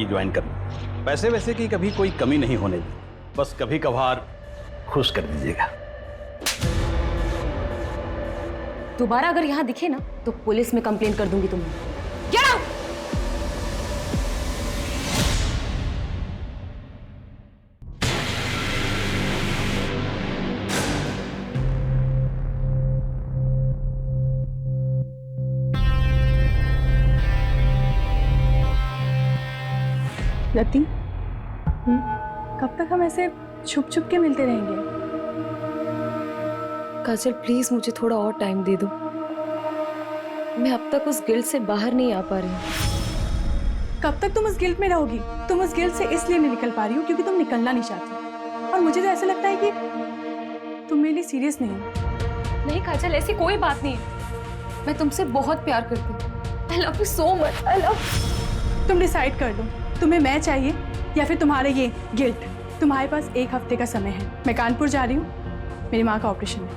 Join करना। पैसे वैसे की कभी कोई कमी नहीं होने दी, बस कभी कभार खुश कर दीजिएगा। दोबारा अगर यहाँ दिखे ना तो पुलिस में कंप्लेंट कर दूंगी तुम्हें। Get out! रति, कब तक हम ऐसे छुप छुप के मिलते रहेंगे? काजल प्लीज मुझे थोड़ा और टाइम दे दो। मैं अब तक उस गिल्ट से बाहर नहीं आ पा रही हूँ। कब तक तुम उस गिल्ट में रहोगी? तुम उस गिल्ट से इसलिए नहीं निकल पा रही हो क्योंकि तुम निकलना नहीं चाहती, और मुझे तो ऐसा लगता है कि तुम मेरे लिए सीरियस नहीं हो। नहीं काजल, ऐसी कोई बात नहीं है। मैं तुमसे बहुत प्यार करती हूँ। I love you so much. I love you. तुम डिसाइड कर लो, तुम्हें मैं चाहिए या फिर तुम्हारा ये गिल्ट। तुम्हारे पास 1 हफ्ते का समय है। मैं कानपुर जा रही हूँ, मेरी माँ का ऑपरेशन है।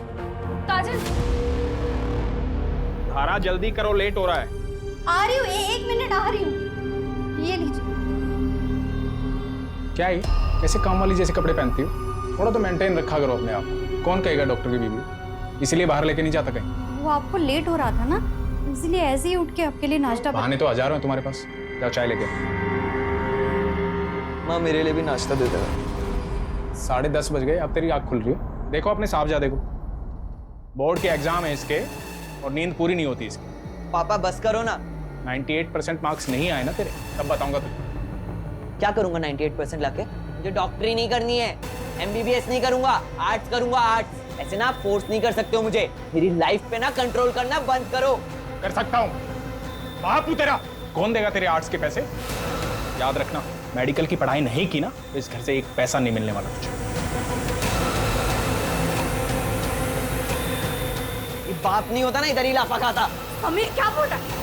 काजल, धारा जल्दी करो, लेट हो रहा है। आ रही हूँ, 1 मिनट आ रही हूँ। ये लीजिए। क्या है, कैसे काम वाली जैसे कपड़े पहनती हो? थोड़ा तो मेंटेन रखा करो अपने आप को। कौन कहेगा डॉक्टर की बीवी? इसीलिए बाहर लेके नहीं जाता कहीं। वो आपको लेट हो रहा था ना, इसलिए ऐसे ही उठ के आपके लिए नाश्ता बहाने तो हजारों हैं तुम्हारे पास। जाओ चाय लेके। माँ मेरे लिए भी नाश्ता दे देगा। 10:30 बज गए, अब तेरी आँख खुल रही है। देखो अपने साहबजादे को, बोर्ड के एग्जाम है इसके और नींद पूरी नहीं होती इसकी। पापा बस करो ना। 98% मार्क्स नहीं आए ना तेरे, तब बताऊंगा तुझे। क्या करूंगा 98% लाके? मुझे डॉक्टरी नहीं करनी है, MBBS नहीं करूंगा, आर्ट्स करूंगा, आर्ट्स। ऐसे ना फोर्स नहीं कर सकते हो मुझे। मेरी लाइफ पे ना कंट्रोल करना बंद करो। कर सकता हूँ, बापू तेरा कौन देगा तेरे आर्ट्स के पैसे? याद रखना, मेडिकल की पढ़ाई नहीं की ना तो इस घर से 1 पैसा नहीं मिलने वाला तुझे। ये बाप नहीं होता ना, इधर ही लाफा खाता। हमें क्या बोल रहा है?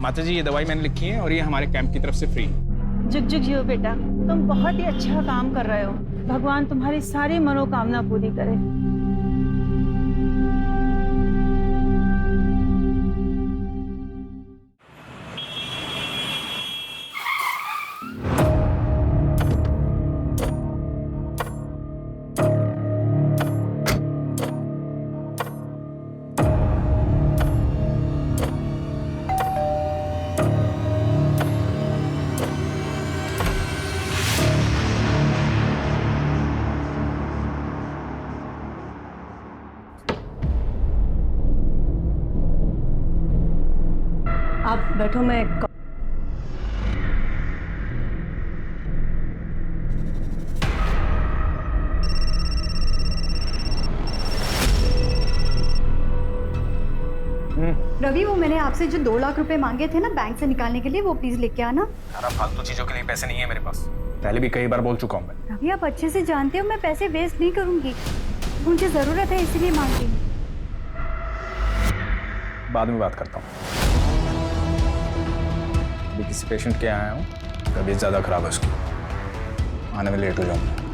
माता जी, ये दवाई मैंने लिखी है और ये हमारे कैंप की तरफ से फ्री है। जुग जुग जियो बेटा, तुम बहुत ही अच्छा काम कर रहे हो। भगवान तुम्हारी सारी मनोकामना पूरी करे। आप बैठो, मैं रवि, वो मैंने आपसे जो 2 लाख रुपए मांगे थे ना बैंक से निकालने के लिए, वो प्लीज लेके आना। सारा फालतू चीजों के लिए पैसे नहीं है मेरे पास, पहले भी कई बार बोल चुका हूँ मैं। रवि, आप अच्छे से जानते हो मैं पैसे वेस्ट नहीं करूंगी। मुझे जरूरत है इसीलिए मांग रही हूँ। बाद में बात करता हूँ। अभी किसी पेशेंट के यहाँ आया हूँ, तबीयत ज़्यादा खराब है उसकी, आने में लेट हो जाऊँगा।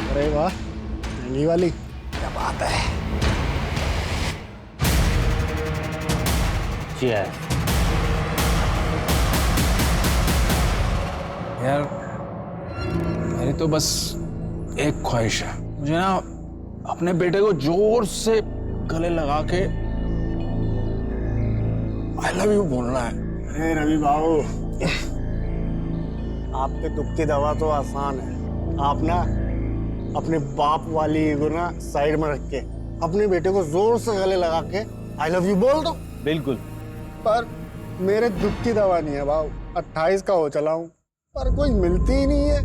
अरे वाह, महंगी वाली, क्या बात है। यार मेरी तो बस एक ख्वाहिश है, मुझे ना अपने बेटे को जोर से गले लगा के आई लव यू बोलना है। अरे रवि बाबू, आपके दुख की दवा तो आसान है। आप ना अपने बाप वाली ईगो ना साइड में रख के अपने बेटे को जोर से गले लगा के आई लव यू बोल दो। बिल्कुल। पर मेरे दुख की दवा नहीं है बाबू। 28 का हो चला हूँ पर कोई मिलती ही नहीं है।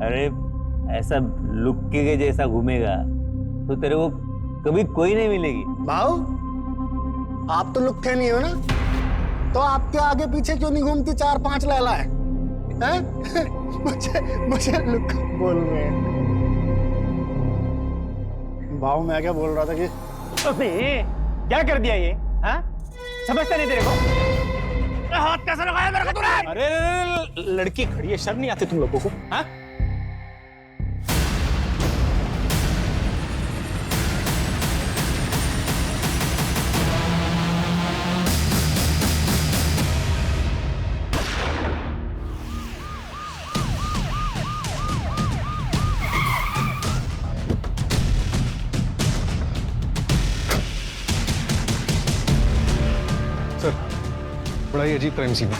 अरे ऐसा लुक्के के जैसा घूमेगा तो तेरे को कभी कोई नहीं मिलेगी। बाबू, आप तो लुक्के नहीं हो ना, तो आपके आगे पीछे क्यों नहीं घूमती 4-5 लैला है? मुझे लुक्का बोल रहे हैं। बाबू, मैं क्या बोल रहा था कि अबे क्या कर दिया ये? हाँ, समझता नहीं तेरे को? हाथ कैसे लगाया मेरे को तूने? अरे लड़की खड़ी है, शर्म नहीं आती तुम लोगों को? हाँ? बड़ा ही अजीब क्राइम सीन है।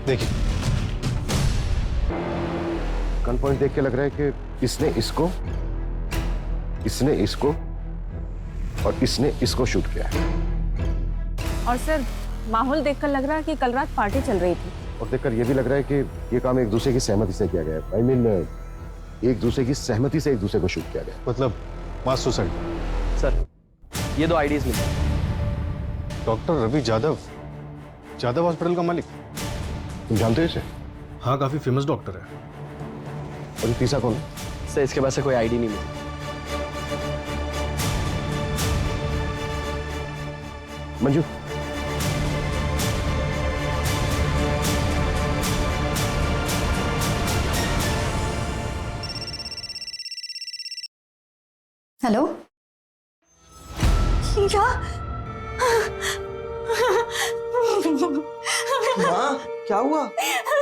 देखिए, गन पॉइंट देख के लग रहा है कि इसने इसको और इसने इसको शूट किया है। और सर, माहौल देखकर लग रहा है कि कल रात पार्टी चल रही थी। और देखकर यह भी लग रहा है कि ये काम एक दूसरे की सहमति से किया गया है। आई मीन, एक दूसरे की सहमति से एक दूसरे को शूट किया गया। मतलब मास सुसाइड। सर, ये 2 आईडीज मिले। डॉक्टर रवि यादव हॉस्पिटल का मालिक। तुम जानते हो इसे? हाँ, काफी फेमस डॉक्टर है। और ये तीसरा कौन है? सर, इसके पास से कोई आईडी नहीं मिली। मंजू, हेलो, क्या? माँ, क्या हुआ?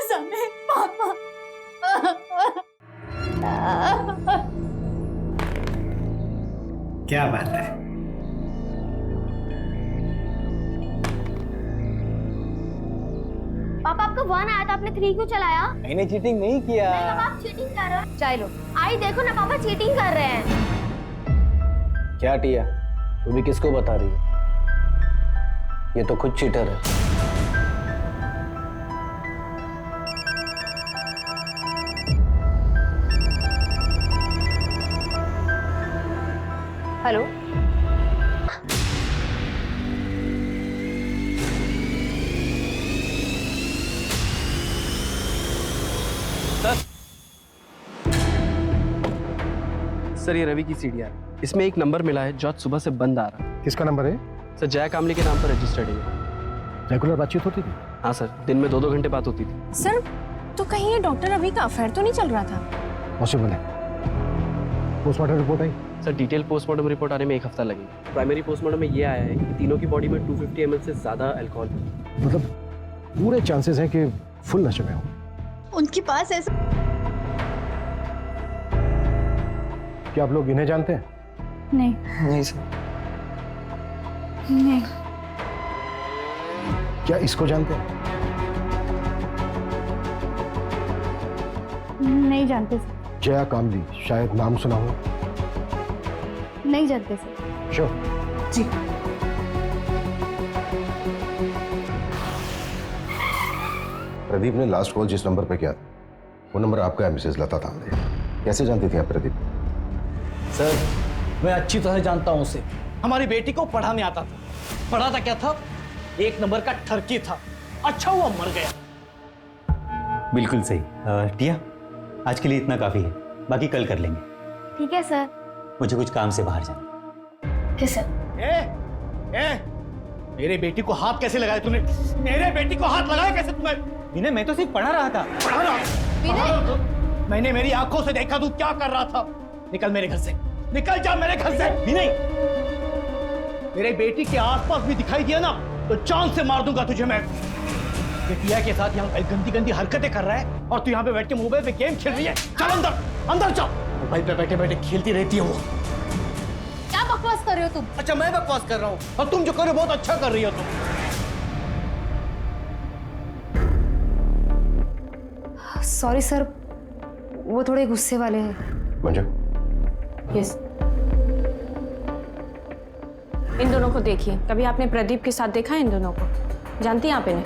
समय पापा। क्या बात है? पापा, आपका 1 आया था, आपने 3 क्यों चलाया? मैंने चीटिंग नहीं किया। आप चीटिंग कर रहे हो। चलो, आई देखो ना पापा, चीटिंग कर रहे हैं। क्या टिया, तू भी किसको बता रही है? ये तो खुद चीटर है। हेलो, सर, ये रवि की सीढ़ियाँ है। इसमें एक नंबर मिला है जो आज सुबह से बंद आ रहा है। किसका नंबर है? सर, जय कामली के नाम पर रजिस्टर्ड है। रेगुलर बातचीत होती थी? हाँ सर, दिन में 2-2 घंटे बात होती थी। सर, तो कहीं ये डॉक्टर रवि का अफेयर तो नहीं चल रहा था? पॉसिबल है। पोस्टमार्टम रिपोर्ट आई? सर, डिटेल पोस्टमार्टम रिपोर्ट आने में 1 हफ्ता लगेगा। प्राइमरी पोस्टमार्टम में ये आया है कि तीनों की बॉडी में 250 ml से ज्यादा अल्कोहल है। मतलब पूरे चांसेस हैं कि फुल नशे में हो। उनके पास ऐसा। क्या आप लोग इन्हें जानते हैं? नहीं सर। नहीं। क्या इसको जानते हैं? नहीं जानते सर। जया कामली, शायद नाम सुना हो। नहीं जानते सर। श्योर? जी। प्रदीप ने लास्ट कॉल जिस नंबर पे किया था, वो नंबर आपका है, मिसेज लता तांबरे। कैसे जानती थी आप प्रदीप? सर, मैं अच्छी तरह जानता हूं उसे। हमारी बेटी को पढ़ाने आता था। पढ़ाता क्या था? 1 नंबर का ठरकी था। अच्छा हुआ मर गया। बिल्कुल सही। टिया, आज के लिए इतना काफी है, बाकी कल कर लेंगे। ठीक है सर। मुझे कुछ काम से बाहर जाना। ठीक सर। मेरे बेटी को हाथ कैसे लगाया तूने? मेरे बेटी को हाथ लगाया कैसे तूने? विनय, मैं तो सिर्फ पढ़ा रहा था। पढ़ा रहा? मैंने मेरी आंखों से देखा तू क्या कर रहा था। निकल मेरे घर से, निकल जा मेरे घर से। विनय, मेरे बेटी के आसपास भी दिखाई दिया ना तो जान से मार दूंगा तुझे मैं। टिया के साथ यहाँ गंदी गंदी हरकतें कर रहा है और तू यहाँ पे बैठ के मोबाइल पे गेम खेल रही है। चल अंदर, अंदर चल। मोबाइल पे बैठे बैठे खेलती रहती है वो। क्या बकवास कर रहे हो तुम? अच्छा मैं बकवास कर रहा हूँ और तुम जो कर रहे हो बहुत अच्छा कर रही हो तुम। सॉरी सर, वो थोड़े गुस्से वाले हैं। मंजू, यस। इन दोनों को देखिए, कभी आपने प्रदीप के साथ देखा है इन दोनों को? जानती हैं आप इन्हें?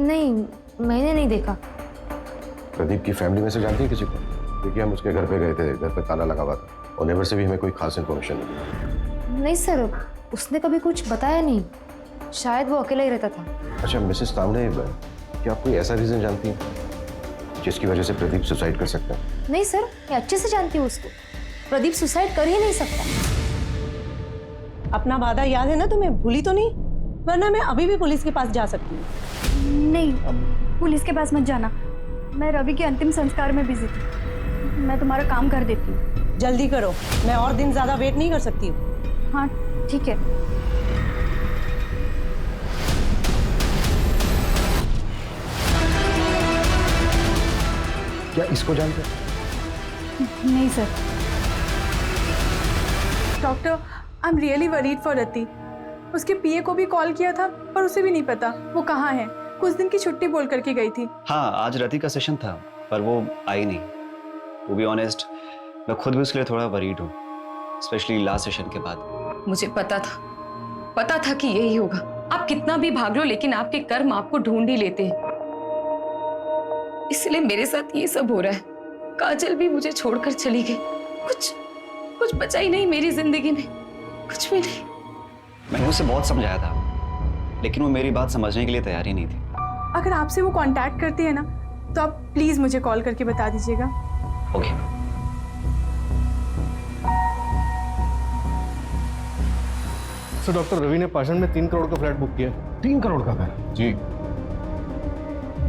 नहीं, मैंने नहीं देखा। प्रदीप की फैमिली में से जानती है किसी को? क्योंकि हम उसके घर पे गए थे, घर पे ताला लगा हुआ था और नेबर से भी हमें कोई खास इन्फॉर्मेशन नहीं मिली। नहीं सर, उसने कभी कुछ बताया नहीं, शायद वो अकेला ही रहता था। अच्छा मिसेस तावड़े, क्या आप कोई ऐसा रीजन जानती हैं जिसकी वजह से प्रदीप सुसाइड कर सकता है? नहीं सर, मैं अच्छे से जानती हूँ उसको। प्रदीप सुसाइड कर ही नहीं सकता। अपना वादा याद है ना तुम्हें? भूली तो नहीं? वरना मैं अभी भी पुलिस के पास जा सकती हूँ। नहीं, पुलिस के पास मत जाना। मैं रवि के अंतिम संस्कार में बिजी थी। मैं तुम्हारा काम कर देती हूँ। जल्दी करो, मैं और दिन ज्यादा वेट नहीं कर सकती हूँ। हाँ ठीक है। क्या इसको जानते? नहीं सर। Doctor, I am really worried for Rati. उसके पीए को भी कॉल किया था पर उसे भी नहीं पता वो कहाँ है। कुछ दिन की छुट्टी बोल करके गई थी। हाँ, आज रति का सेशन था पर वो आई नहीं। टू बी ऑनेस्ट, मैं खुद भी उसके लिए थोड़ा वरीड हूँ, स्पेशली लास्ट सेशन के बाद। मुझे पता था कि यही होगा। आप कितना भी भाग लो लेकिन आपके कर्म आपको ढूंढ ही लेते हैं। इसलिए मेरे साथ ये सब हो रहा है। काजल भी मुझे छोड़कर चली गई। कुछ बचा ही नहीं मेरी जिंदगी में, कुछ भी नहीं। मैंने उसे बहुत समझाया था लेकिन वो मेरी बात समझने के लिए तैयार ही नहीं थी। अगर आपसे वो कांटेक्ट करती है ना तो आप प्लीज मुझे कॉल करके बता दीजिएगा। ओके। सर डॉक्टर रवि ने पाषाण में 3 करोड़ का फ्लैट बुक किया। 3 करोड़ का फ्लैट? जी।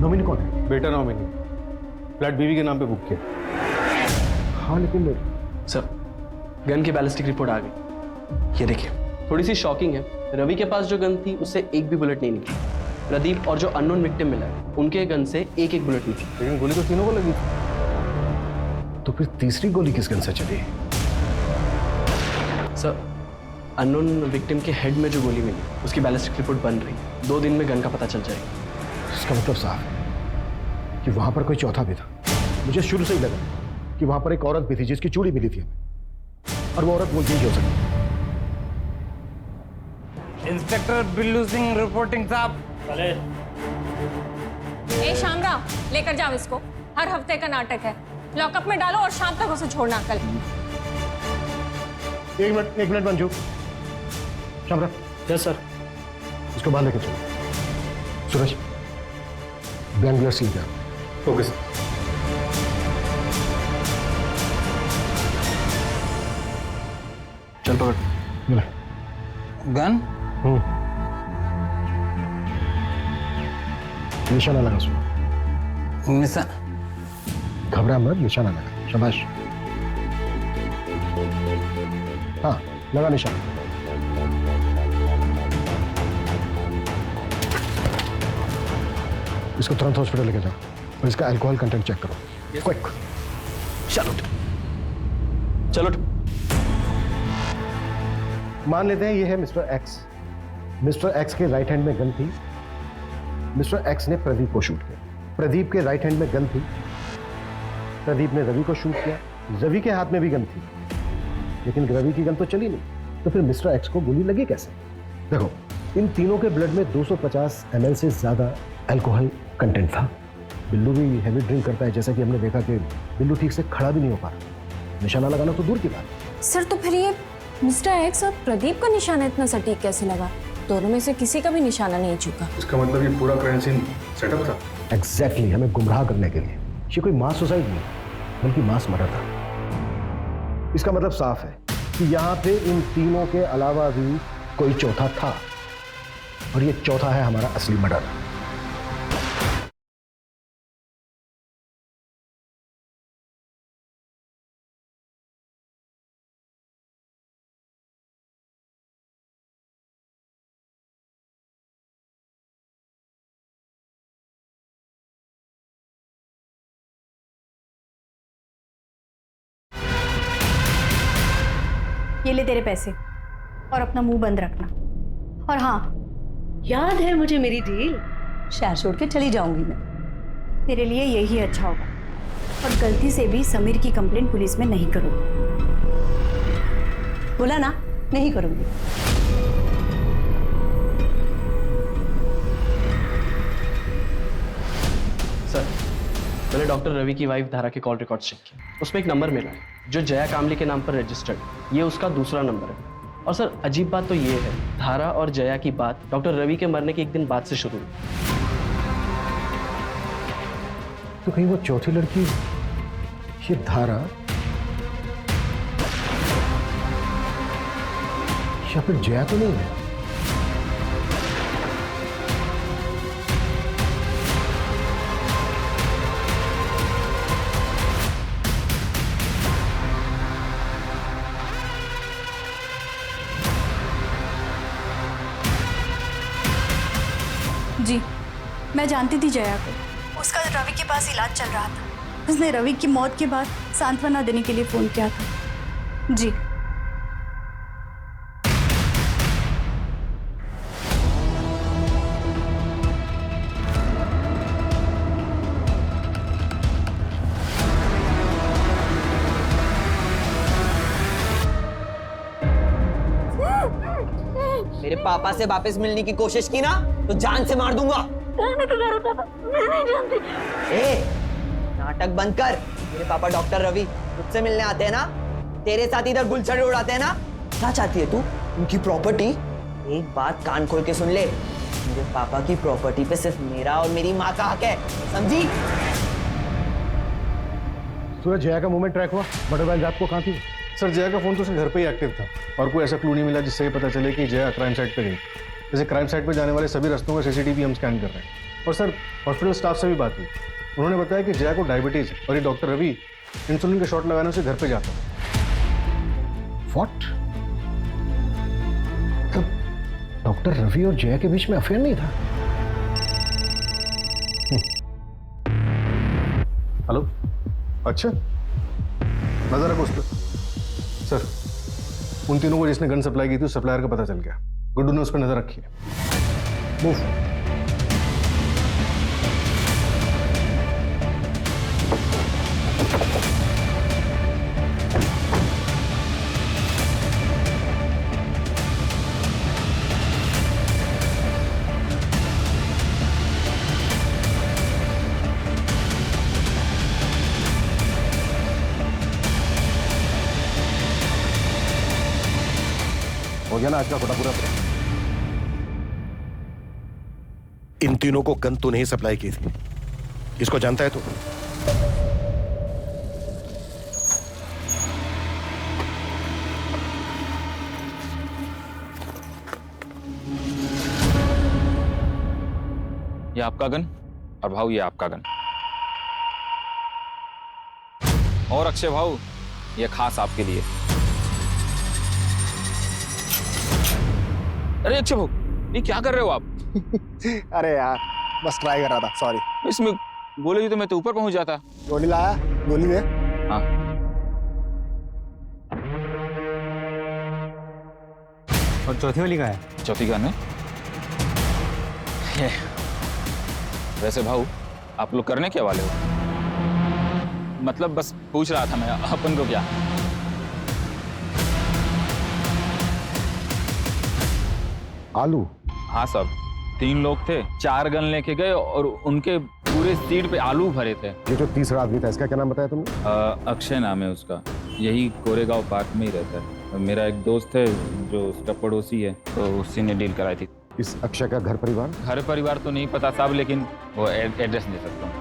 नॉमिनी कौन है? बेटा नॉमिनी। फ्लैट बीवी के नाम पे बुक किया। हाँ लेकिन सर, गन की बैलिस्टिक रिपोर्ट आ गई, ये देखिए। थोड़ी सी शॉकिंग है, रवि के पास जो गन थी उससे एक भी बुलेट नहीं निकली। प्रदीप और जो अननोन विक्टिम मिला है उनके गन से एक बुलेट निकली। लेकिन गोली तो तीनों को लगी थी। तो फिर तीसरी गोली किस गन से चली? सर, अननोन विक्टिम के हेड में जो गोली मिली उसकी बैलिस्टिक रिपोर्ट बन रही है। 2 दिन में गन का पता चल जाएगा। इसका मतलब साफ है कि वहां पर कोई चौथा भी था। मुझे शुरू से ही लगा कि वहां पर एक औरत भी थी जिसकी चूड़ी मिली थी हमें, और वो औरत वो यही हो सकती है। इंस्पेक्टर बिल्लू सिंह रिपोर्टिंग साहब। ए शामराव, लेकर जाओ इसको। हर हफ्ते का नाटक है। लॉकअप में डालो और शाम तक उसे छोड़ना कल। एक minute Manju. Shamrao. Yes sir. इसको बांध लेके चलो। सूरज, बैंगलोर सील जाओ। Okay sir. चल पकड़। मिला गन? निशाना लगा उसमें। घबरा मत, निशाना लगा। शाबाश। हाँ, लगा निशाना। इसको तुरंत हॉस्पिटल लेके जाओ और इसका अल्कोहल कंटेंट चेक करो। क्विक। चलो। मान लेते हैं ये है मिस्टर एक्स। मिस्टर एक्स के राइट हैंड में गन थी। मिस्टर एक्स ने प्रदीप को शूट किया। प्रदीप के राइट हैंड में गन थी। प्रदीप ने रवि को शूट किया। रवि के हाथ में भी गन थी लेकिन रवि की गन तो चली नहीं। तो फिर मिस्टर एक्स को गोली लगी कैसे? देखो, इन तीनों के ब्लड में 250 ml से ज्यादा अल्कोहल कंटेंट था। बिल्लू भी हैवी ड्रिंक करता है, जैसा कि हमने देखा कि बिल्लू ठीक से खड़ा भी नहीं हो पा रहा। निशाना लगाना तो दूर की बात। सर, तो फिर ये मिस्टर एक्स और प्रदीप का निशाना इतना सटीक कैसे लगा? दोनों में से किसी का भी निशाना नहीं चुका। इसका मतलब ये पूरा क्राइम सीन सेटअप था। एग्जैक्टली, हमें गुमराह करने के लिए। ये कोई मास सुसाइड नहीं बल्कि मास मर्डर था। इसका मतलब साफ है कि यहाँ पे इन तीनों के अलावा भी कोई चौथा था और ये चौथा है हमारा असली मर्डर। ये ले तेरे पैसे और अपना मुंह बंद रखना। और हाँ, याद है मुझे मेरी डील, शहर छोड़ के चली जाऊंगी मैं। तेरे लिए यही अच्छा होगा। और गलती से भी समीर की कंप्लेंट पुलिस में नहीं करूँगी। बोला ना, नहीं करूंगी। सर, मैंने डॉक्टर रवि की वाइफ धारा के कॉल रिकॉर्ड्स चेक किए। उसमें एक नंबर मिला है जो जया कामली के नाम पर रजिस्टर्ड। ये उसका दूसरा नंबर है। और सर, अजीब बात तो ये है, धारा और जया की बात डॉक्टर रवि के मरने के एक दिन बाद से शुरू हुई। तो कहीं वो चौथी लड़की ये धारा या फिर जया तो नहीं है? जी, मैं जानती थी जया को। उसका रवि के पास इलाज चल रहा था। उसने रवि की मौत के बाद सांत्वना देने के लिए फोन किया था। जी। मेरे पापा से वापस मिलने की कोशिश की ना तो जान से मार दूंगा। ए, नाटक बंद कर। मेरे पापा डॉक्टर रवि मुझसे मिलने आते हैं ना, तेरे साथ इधर गुलछड़े उड़ाते हैं ना। क्या चाहती है तू? उनकी प्रॉपर्टी? एक बात कान खोल के सुन ले, मेरे पापा की प्रॉपर्टी पे सिर्फ मेरा और मेरी माँ का हक है, समझी? सूरज, जया का मूवमेंट ट्रैक हुआ? मोटरबाइक रात को कहाँ थी? सर, जया का फोन तो उसके घर पे ही एक्टिव था और कोई ऐसा क्लू नहीं मिला जिससे ये पता चले कि जया क्राइम साइट पे गई। जैसे क्राइम साइट पे जाने वाले सभी रास्तों का सीसीटीवी हम स्कैन कर रहे हैं। और सर, हॉस्पिटल स्टाफ से भी बात हुई। उन्होंने बताया कि जया को डायबिटीज है और ये डॉक्टर रवि इंसुलिन का शॉट लगाने से घर पे जाता है। व्हाट? डॉक्टर रवि और जया के बीच में अफेयर नहीं था? हेलो, अच्छा, नजर रखो उस पर। सर, उन तीनों को जिसने गन सप्लाई की थी उस सप्लायर का पता चल गया। गुड्डू ने उस पर नजर रखी है। मूव। हो गया ना आज का कोटा पूरा? इन तीनों को गन तूने ही सप्लाई की थी, इसको जानता है तू? ये आपका गन और भाऊ ये आपका गन। और अक्षय भाऊ, ये खास आपके लिए। अरे अक्षय भाऊ, ये क्या कर रहे हो आप? अरे यार, बस ट्राई कर रहा था, सॉरी। इसमें गोली तो मैं तो ऊपर पहुंच जाता। गोली लाया? गोली दे। हाँ। और चौथी वाली कहाँ है? चौथी गन है। वैसे भाऊ, आप लोग करने क्या वाले हो? मतलब बस पूछ रहा था मैं, अपन को क्या? आलू? हाँ सब, 3 लोग थे, 4 गन लेके गए और उनके पूरे सीट पे आलू भरे थे। ये जो तीसरा आदमी था, इसका क्या नाम बताया तुमने? अक्षय नाम है उसका, यही कोरेगांव पार्क में ही रहता है। मेरा एक दोस्त है जो उसका पड़ोसी है, तो उसी ने डील कराई थी। इस अक्षय का घर परिवार? घर परिवार तो नहीं पता साहब, लेकिन वो एड्रेस दे सकता हूँ।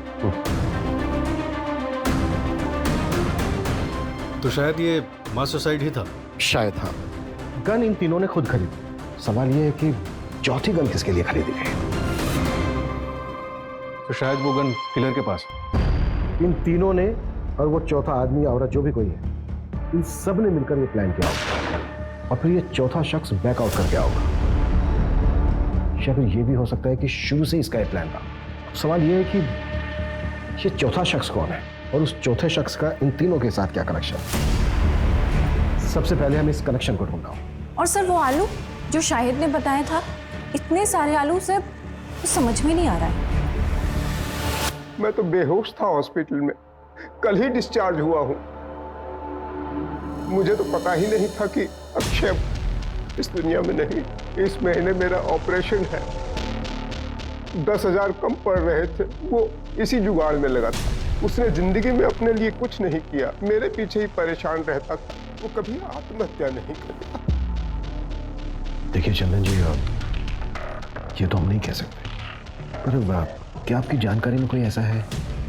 तो शायद ये मास सुसाइड ही था। शायद हाँ। गन इन तीनों ने खुद खरीदी। सवाल ये है कि चौथी गन किसके लिए खरीदी गई? तो शायद वो गन किलर के पास। इन तीनों ने और वो चौथा आदमी औरत जो भी कोई है, इन सब ने मिलकर ये प्लान किया होगा और फिर ये चौथा शख्स बैकआउट कर गया होगा। या फिर ये भी हो सकता है कि शुरू से इसका ये प्लान था। सवाल ये है कि ये चौथा शख्स कौन है और उस चौथे शख्स का इन तीनों के साथ क्या कनेक्शन? सबसे पहले हम इस कनेक्शन को ढूंढना। और सर वो आलू जो शाहिद ने बताया था, इतने सारे आलू से समझ में नहीं आ रहा है। मैं तो बेहोश था हॉस्पिटल में, कल ही डिस्चार्ज हुआ हूं। मुझे तो पता ही नहीं था कि अक्षय इस दुनिया में नहीं। इस महीने मेरा ऑपरेशन है। 10,000 कम पड़ रहे थे, वो इसी जुगाड़ में लगा था। उसने जिंदगी में अपने लिए कुछ नहीं किया, मेरे पीछे ही परेशान रहता था। वो कभी आत्महत्या नहीं करता। देखिए चंदन जी, ये तो हम नहीं कह सकते, पर क्या आपकी जानकारी में कोई ऐसा है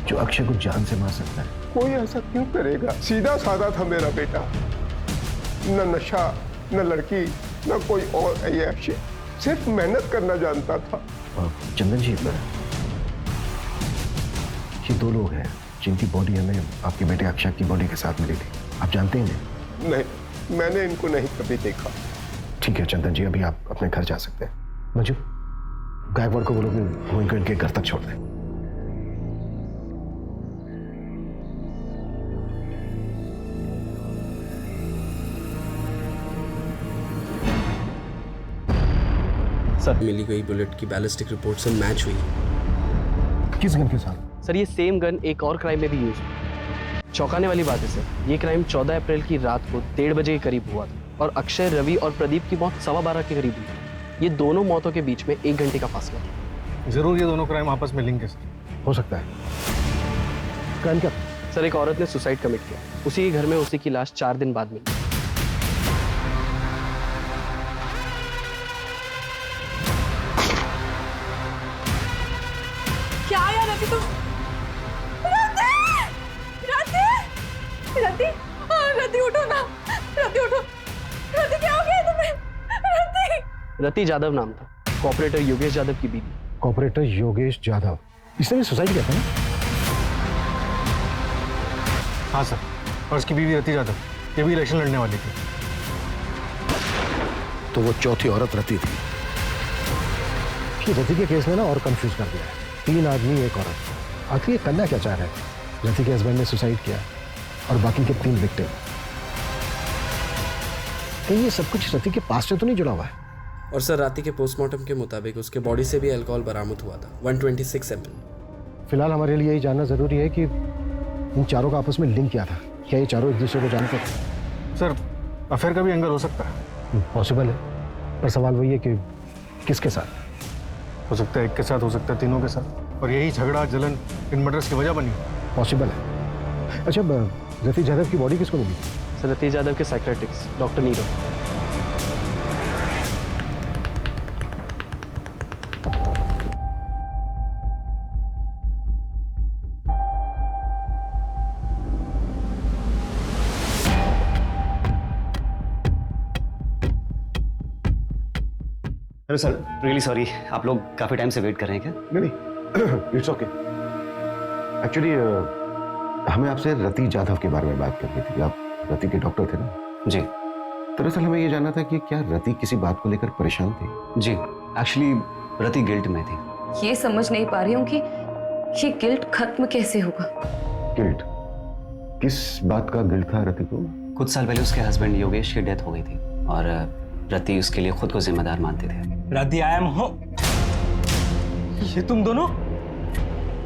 जो अक्षय को जान से मार सकता है? कोई ऐसा क्यों करेगा? सीधा साधा था मेरा बेटा, न नशा, न लड़की, न कोई और ऐश, सिर्फ मेहनत करना जानता था। चंदन जी, ये दो लोग हैं जिनकी बॉडी हमें आपके बेटे अक्षय की बॉडी के साथ मिली थी। आप जानते हैं इन्हें? नहीं, मैंने इनको नहीं कभी देखा। ठीक है चंदन जी, अभी आप अपने घर जा सकते हैं। मंजू, गायकवाड़ को बोलो कि वो इनको इनके घर तक छोड़ दें। सर, मिली गई बुलेट की बैलिस्टिक रिपोर्ट से मैच हुई। किस गन के साथ? सर, ये सेम गन एक और क्राइम में भी यूज हुई। चौंकाने वाली बात है सर, ये क्राइम 14 अप्रैल की रात को 1:30 बजे के करीब हुआ था और अक्षय, रवि और प्रदीप की मौत 12:15 के करीब हुई। ये दोनों मौतों के बीच में 1 घंटे का फासला था। जरूर ये दोनों क्राइम आपस में लिंक है सर। हो सकता है। क्राइम क्या? सर, एक औरत ने सुसाइड कमिट किया। उसी के घर में उसी की लाश 4 दिन बाद मिली। क्या यार रति, तुम रति उठो ना, रति उठो। रति, क्या हो गया तुम्हें? रति जादव नाम था, कॉपरेटर योगेश यादव की बीवी। कॉपरेटर योगेश यादव, इसने भी सुसाइड किया था ना? हाँ सर, और उसकी बीवी रति यादव, ये भी इलेक्शन लड़ने वाली थी। तो वो चौथी औरत रति थी। रति के केस में ना और कंफ्यूज कर दिया है। 3 आदमी, 1 औरत। आखिर ये करना क्या चाह रहा है? रति के हस्बैंड ने सुसाइड किया और बाकी के 3 विक्टिम। कहीं ये सब कुछ रति के पास से तो नहीं जुड़ा हुआ है? और सर, राति के पोस्टमार्टम के मुताबिक उसके बॉडी से भी अल्कोहल बरामद हुआ था, 126 ml। फिलहाल हमारे लिए यही जानना जरूरी है कि इन चारों का आपस में लिंक क्या था। क्या ये चारों एक दूसरे को जानते थे? सर, अफेयर का भी एंगल हो सकता है। पॉसिबल है, पर सवाल वही है कि किसके साथ? हो सकता है एक के साथ, हो सकता है तीनों के साथ, और यही झगड़ा जलन इन मर्डर्स की वजह बनी। पॉसिबल है। अच्छा, रति यादव की बॉडी किसको मिली? सर, रति यादव के psychiatrist doctor Nirav. Hello sir, really sorry, आप लोग काफी टाइम से वेट कर रहे हैं क्या? नहीं, इट्स ओके। एक्चुअली हमें आपसे रति यादव के बारे में बात करनी थी। आप रति के डॉक्टर थे ना? जी। दरअसल हमें ये जानना था कि क्या रति किसी बात को लेकर परेशान थी? जी, एक्चुअली रति गिल्ट में थी। ये समझ नहीं पा रही हूँ कि ये गिल्ट खत्म कैसे होगा। गिल्ट? किस बात का गिल्ट था रति को? कुछ साल पहले उसके हस्बैंड योगेश की डेथ हो गई थी और रति उसके लिए खुद को जिम्मेदार मानते थे। रति, आई एम होम। ये तुम दोनों?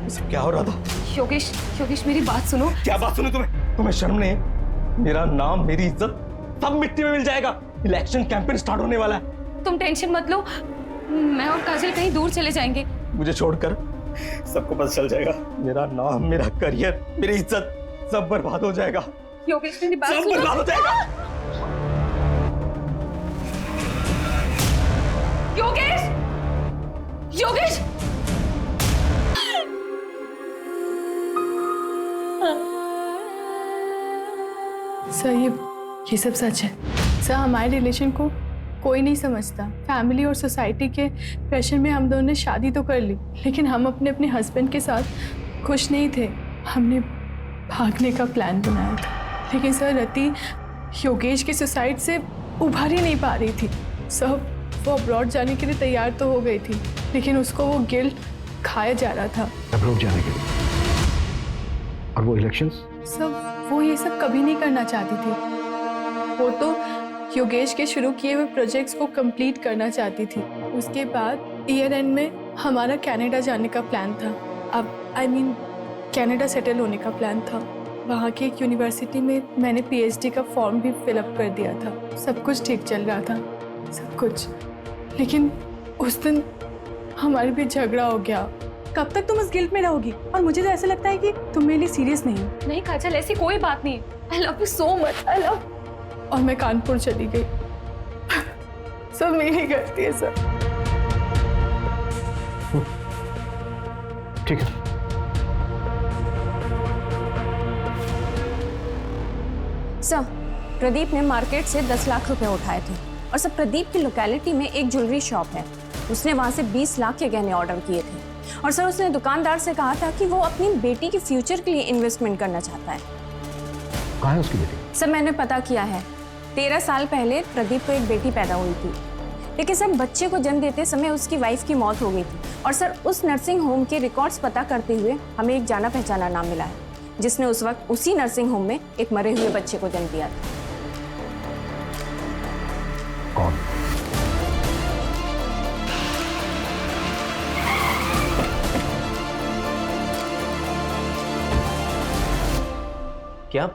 सब क्या हो रहा था? योगेश मेरी बात सुनो। क्या बात सुनो? तुम्हें शर्म नहीं? मेरा नाम, मेरी इज्जत सब मिट्टी में मिल जाएगा। इलेक्शन कैंपेन स्टार्ट होने वाला है। तुम टेंशन मत लो, मैं और काजल कहीं दूर चले जाएंगे। मुझे छोड़कर सबको पता चल जाएगा। मेरा नाम, मेरा करियर, मेरी इज्जत सब बर्बाद हो जाएगा। योगेश मेरी बात सब सुनो। बर्बाद हो जाएगा। योगेश! सर, ये सब सच है। सर, हमारे रिलेशन को कोई नहीं समझता। फैमिली और सोसाइटी के प्रेशर में हम दोनों ने शादी तो कर ली, लेकिन हम अपने अपने हस्बैंड के साथ खुश नहीं थे। हमने भागने का प्लान बनाया था, लेकिन सर रति योगेश के सुसाइड से उभर ही नहीं पा रही थी। सर, वो अब्रॉड जाने के लिए तैयार तो हो गई थी, लेकिन उसको वो गिल्ट खाया जा रहा था। अब्रॉड जाने के लिए? और वो इलेक्शंस? सब वो ये सब कभी नहीं करना चाहती थी। वो तो योगेश के शुरू किए हुए प्रोजेक्ट्स को कंप्लीट करना चाहती थी। उसके बाद ईयर एंड में हमारा कनाडा जाने का प्लान था। अब कनाडा सेटल होने का प्लान था। वहाँ की एक यूनिवर्सिटी में मैंने पीएचडी का फॉर्म भी फिलअप कर दिया था। सब कुछ ठीक चल रहा था, सब कुछ। लेकिन उस दिन हमारे बीच झगड़ा हो गया। कब तक तुम इस गिल्ट में रहोगी? और मुझे तो ऐसा लगता है कि तुम मेरे लिए सीरियस नहीं हो। नहीं काजल, ऐसी कोई बात नहीं। I love you so much, I love. और मैं कानपुर चली गई। सब मेरी गलती है सर। ठीक है। सर, प्रदीप ने मार्केट से 10 लाख रुपए उठाए थे और सर प्रदीप की लोकेलिटी में एक ज्वेलरी शॉप है, उसने वहां से 20 लाख के गहने ऑर्डर किए थे और सर उसने दुकानदार से कहा था कि वो अपनी बेटी के फ्यूचर के लिए इन्वेस्टमेंट करना चाहता है। कहाँ है उसकी बेटी? सर मैंने पता किया है, 13 साल पहले प्रदीप को एक बेटी पैदा हुई थी, लेकिन सर बच्चे को जन्म देते समय उसकी वाइफ की मौत हो गई थी और सर उस नर्सिंग होम के रिकॉर्ड्स पता करते हुए हमें एक जाना पहचाना नाम मिला है जिसने उस वक्त उसी नर्सिंग होम में एक मरे हुए बच्चे को जन्म दिया था। कौन? क्या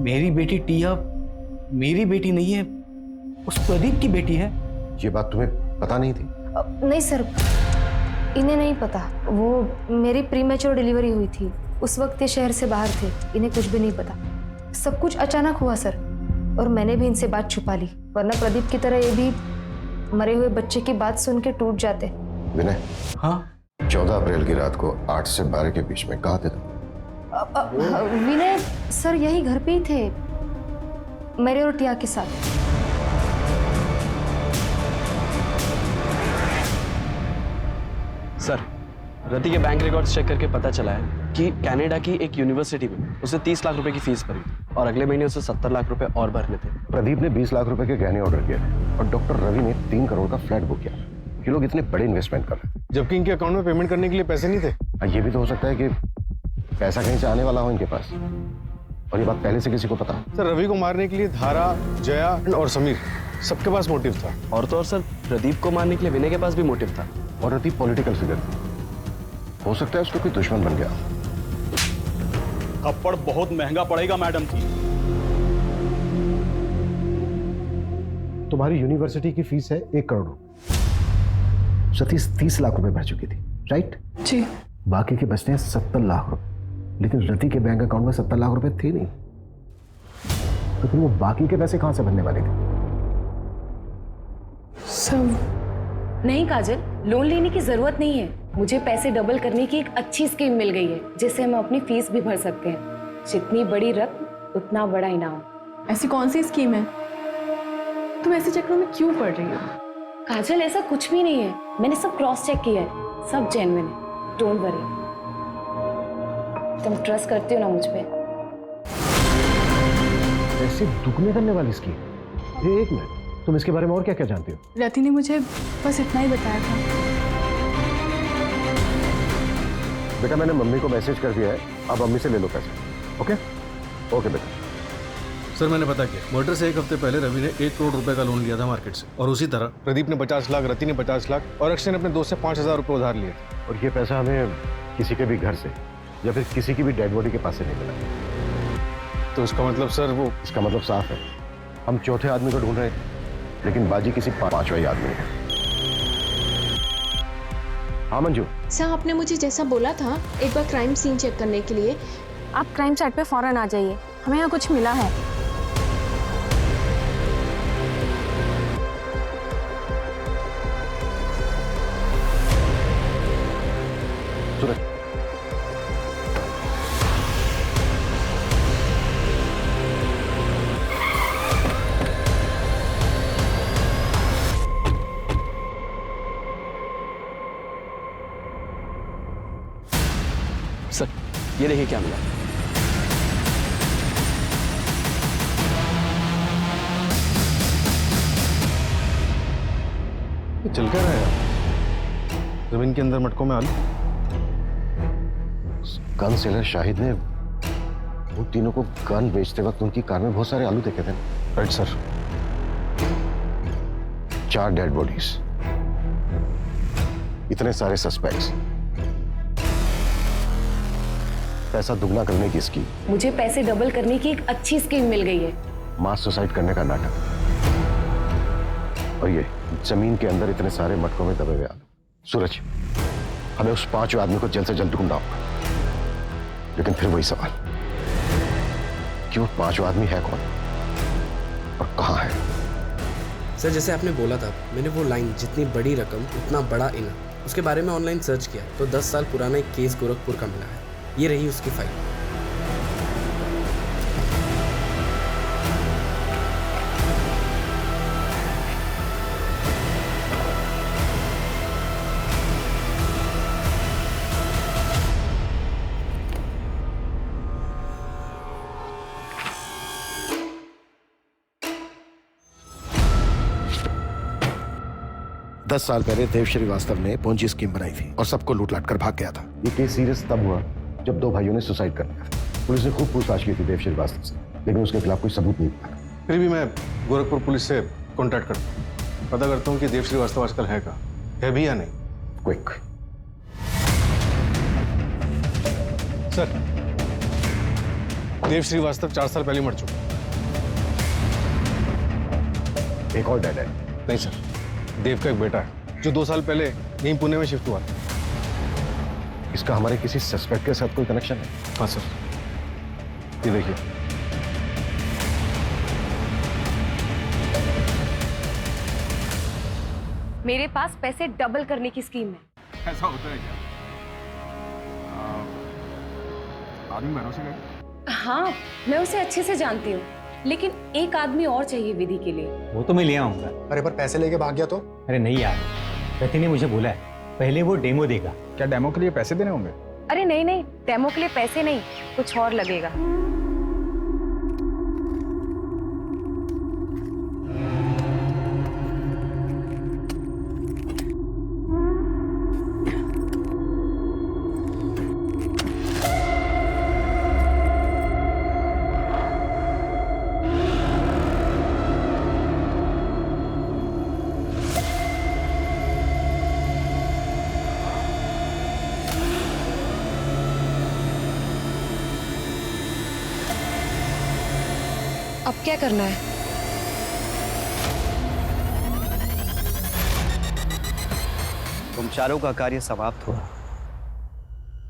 मेरी बेटी टिया मेरी बेटी नहीं है, उस प्रदीप की बेटी है? ये बात तुम्हें पता नहीं थी? नहीं सर, इन्हें नहीं पता। वो मेरी प्रीमेच्योर डिलीवरी हुई थी, उस वक्त ये शहर से बाहर थे, इन्हें कुछ भी नहीं पता। सब कुछ अचानक हुआ सर, और मैंने भी इनसे बात छुपा ली, वरना प्रदीप की तरह ये भी मरे हुए बच्चे की बात सुन के टूट जाते। विनय, हाँ 14 अप्रैल की रात को 8 से 12 के बीच में कहाँ थे तुम? विनय सर यही घर पे ही थे, मेरे और टिया के साथ। सर, रति के बैंक रिकॉर्ड्स चेक करके पता चला है कि कनाडा की एक यूनिवर्सिटी में उसे 30 लाख रुपए की फीस भरी थी और अगले महीने उसे 70 लाख रुपए और भरने थे। प्रदीप ने 20 लाख रुपए के गहने ऑर्डर किए थे और डॉक्टर रवि ने 3 करोड़ का फ्लैट बुक किया। ये लोग इतने बड़े इन्वेस्टमेंट कर रहे थे, जबकि इनके अकाउंट में पेमेंट करने के लिए पैसे नहीं थे। ये भी तो हो सकता है कि पैसा कहीं से आने वाला हो इनके पास, और ये बात पहले से किसी को पता। सर रवि को मारने के लिए धारा, जया और समीर सबके पास मोटिव था। और तो और सर, प्रदीप को मारने के लिए विनय के पास भी मोटिव था। और रति पॉलिटिकल फिगर थी, हो सकता है उसको कोई दुश्मन बन गया। थप्पड़ बहुत महंगा पड़ेगा मैडम जी। तुम्हारी यूनिवर्सिटी की फीस है 1 करोड़। सतीश 30 लाख रुपए भर चुकी थी, राइट? जी। बाकी के बचते हैं 70 लाख रुपए, लेकिन रति के बैंक अकाउंट में 70 लाख रुपए थे नहीं, तो फिर वो बाकी के पैसे कहां से भरने वाले थे? सब नहीं काजल, लोन लेने की जरूरत नहीं है। मुझे पैसे डबल करने की एक अच्छी स्कीम मिल गई है, जिससे हम अपनी फीस भी भर सकते हैं। जितनी बड़ी रकम उतना बड़ा इनाम। ऐसी कौन सी स्कीम है? तुम ऐसे चक्रों में क्यों पड़ रही हो? काजल ऐसा कुछ भी नहीं है, मैंने सब क्रॉस चेक किया है, सब जेन्युइन है, डोंट वरी। तुम ट्रस्ट करती हो ना मुझ पे? ऐसे दुगने करने वाली स्कीम? एक मिनट, तुम इसके बारे में और क्या क्या जानती हो? रति ने मुझे बस इतना ही बताया था। बेटा मैंने मम्मी को मैसेज कर दिया है, अब मम्मी से ले लो पैसे। ओके ओके बेटा। सर मैंने पता किया, मर्डर से 1 हफ्ते पहले रवि ने 1 करोड़ रुपए का लोन लिया था मार्केट से, और उसी तरह प्रदीप ने 50 लाख, रति ने 50 लाख और अक्षय ने अपने दोस्त से 5,000 रुपए उधार लिए थे। और ये पैसा हमें किसी के भी घर से या फिर किसी की भी डेड बॉडी के पास से नहीं मिला। तो इसका मतलब सर इसका मतलब साफ है, हम चौथे आदमी को ढूंढ रहे थे, लेकिन बाजी किसी 5वां आदमी है। हाँ मंजू। सर आपने मुझे जैसा बोला था एक बार क्राइम सीन चेक करने के लिए, आप क्राइम साइट पे फौरन आ जाइए, हमें यहाँ कुछ मिला है। सर ये देखिए क्या मिला। ये चल क्या रहा है? जमीन के अंदर मटकों में आलू। गन सेलर शाहिद ने वो तीनों को गन बेचते वक्त उनकी कार में बहुत सारे आलू देखे थे। Right sir. 4 डेड बॉडीज, इतने सारे सस्पेक्ट्स, पैसा दुगना करने की स्कीम। मुझे पैसे डबल करने की एक अच्छी स्कीम मिल गई है। मास सुसाइड करने का नाटक, और ये जमीन के अंदर इतने सारे मटकों में दबे हुए आलू। सूरज, हमें उस 5 आदमी को जल्द से जल्द ढूंढना होगा, लेकिन फिर वही सवाल कि वो 5 आदमी है कौन और कहां है? सर जैसे आपने बोला था, मैंने वो लाइन जितनी बड़ी रकम उतना बड़ा इनाम, उसके बारे में ऑनलाइन सर्च किया तो 10 साल पुराना एक केस गोरखपुर का मिला है। ये रही उसकी फाइल। दस साल पहले देव श्रीवास्तव ने पोंजी स्कीम बनाई थी और सबको लूट लाट कर भाग गया था। ये केस सीरियस तब हुआ जब 2 भाइयों ने सुसाइड कर लिया था। पुलिस ने खूब पूछताछ की थी देव श्रीवास्तव से, लेकिन उसके खिलाफ कोई सबूत नहीं मिला। फिर भी मैं गोरखपुर पुलिस से कांटेक्ट करता हूँ, पता करता हूँ कि देव श्रीवास्तव आजकल है कहाँ, है भी या नहीं। क्विक। सर, देव श्रीवास्तव 4 साल पहले मर चुका। एक और डेड है? नहीं सर, देव का एक बेटा है जो 2 साल पहले यहीं पुणे में शिफ्ट हुआ। इसका हमारे किसी सस्पेक्ट के साथ कोई कनेक्शन है? हाँ सर, ये देखिए। मेरे पास पैसे डबल करने की स्कीम है। ऐसा होता है क्या? आदमी भरोसे का? हाँ, मैं उसे अच्छे से जानती हूँ, लेकिन एक आदमी और चाहिए विधि के लिए। वो तो मैं ले आऊंगा। अरे पर पैसे लेके भाग गया तो? अरे नहीं यार, रति ने मुझे बोला है पहले वो डेमो देगा। क्या डेमो के लिए पैसे देने होंगे? अरे नहीं नहीं, डेमो के लिए पैसे नहीं, कुछ और लगेगा। अब क्या करना है? तुम चारों का कार्य समाप्त हुआ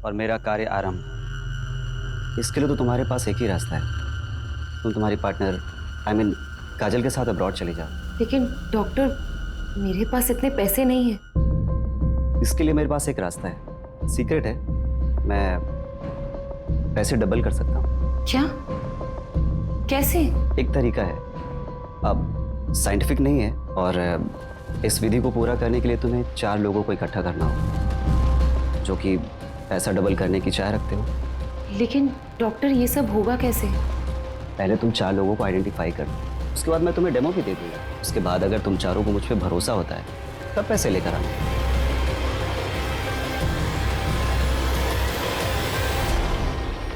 और मेरा कार्य आरंभ। इसके लिए तो तुम्हारे पास एक ही रास्ता है, तुम तुम्हारी पार्टनर काजल के साथ अब्रॉड चली जाओ। लेकिन डॉक्टर, मेरे पास इतने पैसे नहीं हैं। इसके लिए मेरे पास एक रास्ता है, सीक्रेट है। मैं पैसे डबल कर सकता हूँ। क्या? कैसे? एक तरीका है, अब साइंटिफिक नहीं है, और इस विधि को पूरा करने के लिए तुम्हें 4 लोगों को इकट्ठा करना हो जो कि पैसा डबल करने की चाह रखते हो। लेकिन डॉक्टर, ये सब होगा कैसे? पहले तुम 4 लोगों को आइडेंटिफाई कर लो, उसके बाद मैं तुम्हें डेमो भी दे दूंगा। उसके बाद अगर तुम चारों को मुझ पर भरोसा होता है तब पैसे लेकर आना।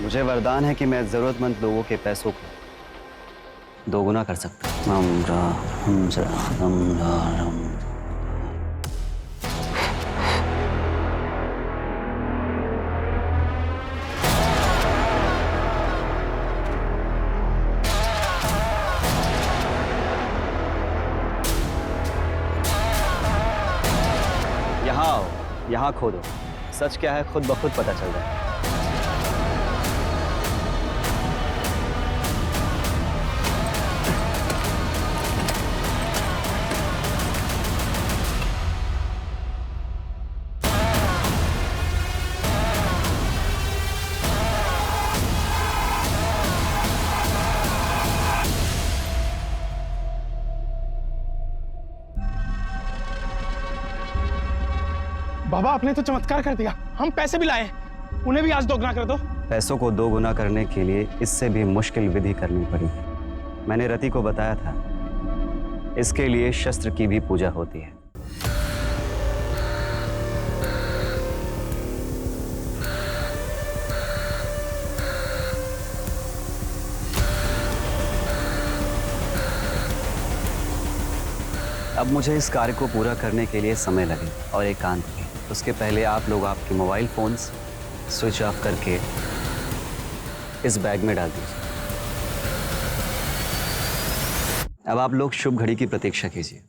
मुझे वरदान है कि मैं जरूरतमंद लोगों के पैसों को 2 गुना कर सकता हूँ। यहाँ आओ, यहाँ खोदो, सच क्या है खुद ब खुद पता चल रहा है। बाबा, आपने तो चमत्कार कर दिया, हम पैसे भी लाए, उन्हें भी आज दोगुना कर दो। पैसों को 2 गुना करने के लिए इससे भी मुश्किल विधि करनी पड़ी। मैंने रति को बताया था, इसके लिए शस्त्र की भी पूजा होती है। अब मुझे इस कार्य को पूरा करने के लिए समय लगे और एकांत, उसके पहले आप लोग आपके मोबाइल फोन्स स्विच ऑफ करके इस बैग में डाल दीजिए। अब आप लोग शुभ घड़ी की प्रतीक्षा कीजिए।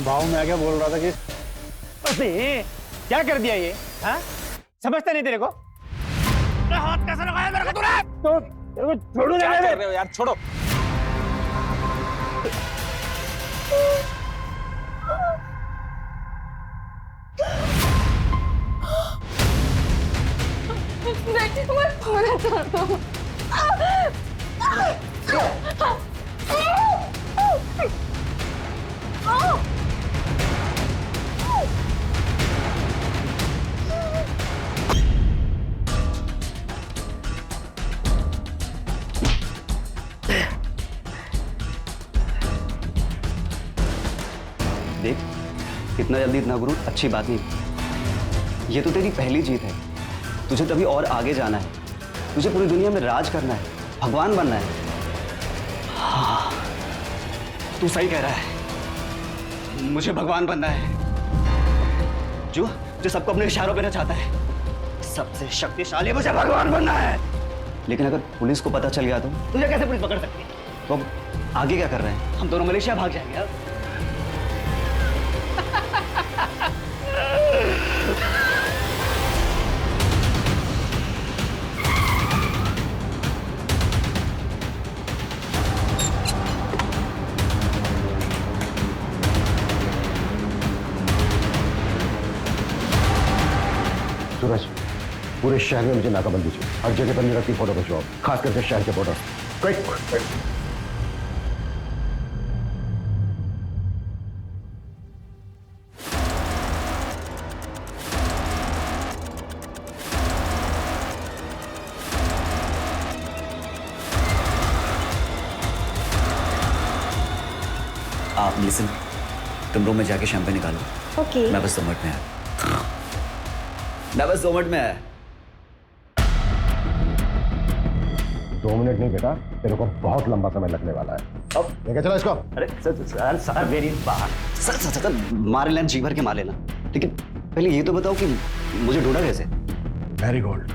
भाव मैं क्या बोल रहा था कि क्या कर दिया ये? हाँ? समझता नहीं तेरे को? हाथ कैसे लगाया मेरे को तूने? तो तेरे को छोड़ू क्या कर रहे हो यार, छोड़ो। मैं थोड़ा चाहता हूँ। देख, इतना जल्दी इतना गुरूर अच्छी बात नहीं। ये तो तेरी पहली जीत है। तुझे तभी और आगे जाना है। तुझे पूरी दुनिया में राज करना है, भगवान बनना है। हाँ, तू सही कह रहा है। मुझे भगवान बनना है, जो सबको अपने इशारों पे नचाता है। सबसे शक्तिशाली मुझे भगवान बनना है। लेकिन अगर पुलिस को पता चल गया तो तुझे कैसे पुलिस पकड़ सकती है? तो अब आगे क्या कर रहे हैं? हम दोनों मलेशिया भाग जाएंगे अब। सूरज, पूरे शहर में मुझे नाकाबंदी चाहिए। हर जगह पर मेरा की फोटो खिंचवाओ, खास करके शहर के बॉर्डर। क्विक। आप लिसन, तुम रूम में जाके शैंपेन निकालो। ओके। मैं बस 2 मिनट में आया। मैं बस 2 मिनट में आया। 2 मिनट नहीं बेटा, तेरे को बहुत लंबा समय लगने वाला है। अब लेके चला इसको। अरे सर मेरी बात। सर मार लेना, जी भर के मार लेना, लेकिन पहले ये तो बताओ कि मुझे ढूंढा कैसे? मैरीगोल्ड,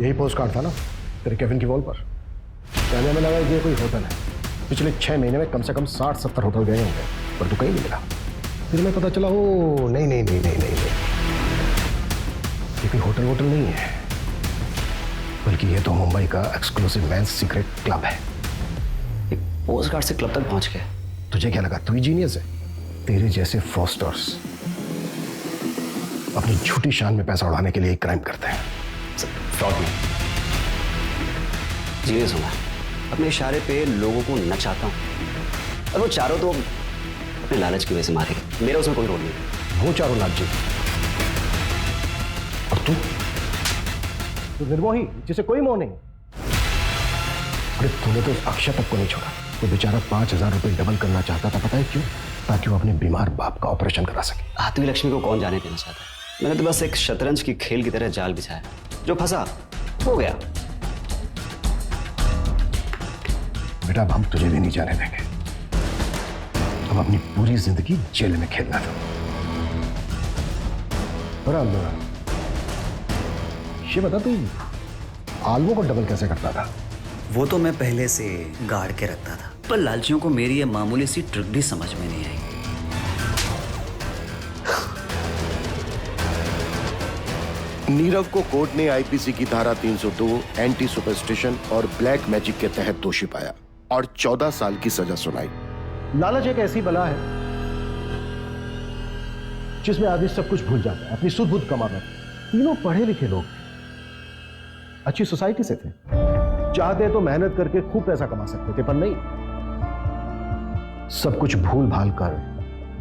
यही पोस्ट कार्ड था ना तेरे केबिन की वॉल पर। पहले हमें लगा ये कोई होटल है। पिछले 6 महीने में कम से कम 60-70 होटल गए होंगे, पर तू कहीं नहीं मिला। फिर मैं पता चला वो नहीं, ये कोई होटल नहीं है, बल्कि ये तो मुंबई का एक्सक्लूसिव मेंस सीक्रेट क्लब है। एक पोस्ट कार्ड से क्लब तक पहुंच गए। तुझे क्या लगा तू ही जीनियस है? तेरे जैसे फ्रॉस्टर्स अपनी झूठी शान में पैसा उड़ाने के लिए क्राइम करते हैं। फ्रॉड नहीं, जीनियस हूं मैं। अपने इशारे पे लोगों को नचाता हूं और वो चारों तो अपने लालच की वजह से मारेंगे। मेरा उसमें कोई रोल नहीं। वो चारों लालची और तू निर्मोही जिसे कोई मोह नहीं। अरे तूने तो उस अक्षय तक को नहीं छोड़ा। वो बेचारा 5,000 रुपए डबल करना चाहता था, पता है क्यों? ताकि वो अपने बीमार बाप का ऑपरेशन करा सके। आत्मी लक्ष्मी को कौन जाने देना चाहता है? मैंने तो बस एक शतरंज की खेल की तरह जाल बिछाया, जो फंसा हो गया। बेटा अब हम तुझे भी नहीं जाने देंगे। हम अपनी पूरी जिंदगी जेल में खेलना था। ये बता तू आलवों को डबल कैसे करता था? वो तो मैं पहले से गाड़ के रखता था, पर लालचियों को मेरी ये मामूली सी ट्रिक भी समझ में नहीं आई। नीरव को कोर्ट ने आईपीसी की धारा 302 एंटी सुपरस्टिशन और ब्लैक मैजिक के तहत दोषी पाया और 14 साल की सजा सुनाई। लालच एक ऐसी बला है जिसमें आदमी सब कुछ भूल जाता है, अपनी सुध बुध कमा कर। तीनों पढ़े लिखे लोग अच्छी सोसाइटी से थे, चाहते तो मेहनत करके खूब पैसा कमा सकते थे, पर नहीं, सब कुछ भूल भाल कर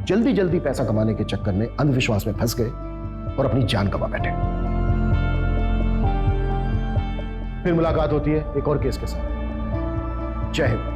जल्दी जल्दी पैसा कमाने के चक्कर में अंधविश्वास में फंस गए और अपनी जान गंवा बैठे। फिर मुलाकात होती है एक और केस के साथ। जय हिंद।